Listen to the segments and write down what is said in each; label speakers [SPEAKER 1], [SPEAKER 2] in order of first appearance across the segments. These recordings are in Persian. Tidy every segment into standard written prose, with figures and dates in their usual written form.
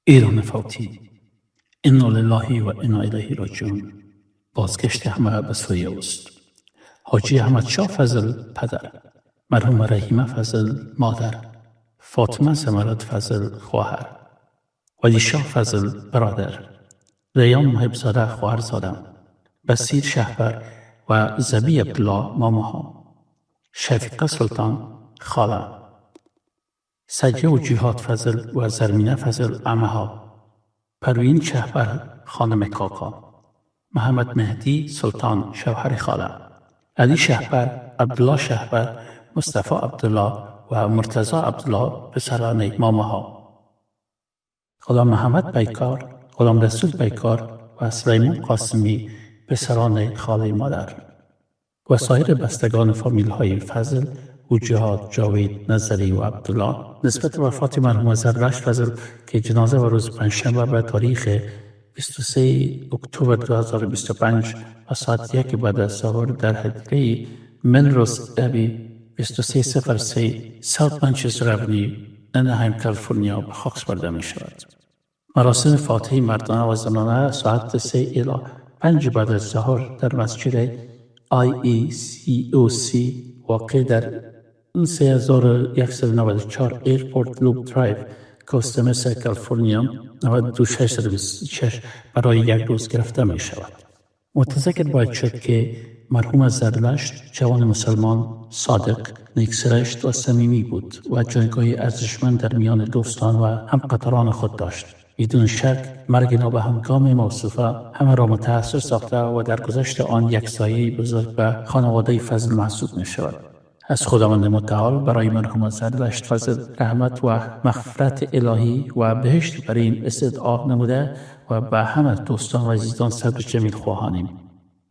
[SPEAKER 1] ایران فوتی، انا لله و انا الیه راجعون. بازگشت همه به سوی اوست. حاجی احمد شاه فضل پدر، مرحوم رحیمه فضل مادر، فاطمه ثمرت فضل خواهر، ولی شاه فضل برادر، ریان محبزاده خواهرزاده، بصیر شهبر و زبی عبدالله ماماها، شفیقه سلطان خاله، سجه و جهاد فضل و زرمینه فضل عمها، پروین شهبر خانم کاکا، محمد مهدی سلطان شوهر خاله، علی شهبر، عبدالله شهبر، مصطفی عبدالله و مرتضی عبدالله پسران ماماها، غلام محمد بیکار، غلام رسول بیکار و سلیمان قاسمی پسران خاله مادر و سایر بستگان فامیل های فضل و جهاد، جاوید، نظری و عبدالله نسبت وفات مرحوم زرلشت فضل که جنازه و روز پنجشنبه به تاریخ 23 اکتبر 2025 و ساعت 1 بعد از ظهر در هدیره ملروز ابی 2303 ساوت منچستر اونیو اناهایم کالیفرنیا به خاک سپرده می شود. مراسم فاتحه مردانه و زنانه ساعت 3 الی 5 بعد از ظهر در مسجد IECOC واقع در 3194 ایرپورت لوپ درایو کوستا مسا کالیفرنیا 92626 برای یک روز گرفته می شود. متذکر باید شد که مرحوم زرلشت جوان مسلمان صادق، نیکسرشت و صمیمی بود و جایگاهی ارزشمند در میان دوستان و همقطاران خود داشت. بدون شک مرگ نابهنگام موصوفه همه را متأثر ساخته و در گذشت آن یک سایه بزرگ به خانواده فضل محسوب می شود. از خداوند متعال برای مرحوم زرلشت فضل رحمت و مغفرت الهی و بهشت برین استدعا نموده و به همه دوستان و عزیزان صبر جمیل خواهانیم.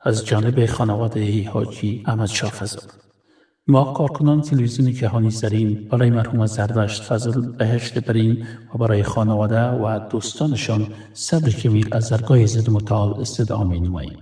[SPEAKER 1] از جانب خانواده حاجی احمد شاه فضل. ما کارکنان تلویزیون جهانی زرین برای مرحوم زرلشت فضل بهشت برین و برای خانواده و دوستانشان صبر جمیل از درگاه عزت متعال استدعا می نماییم.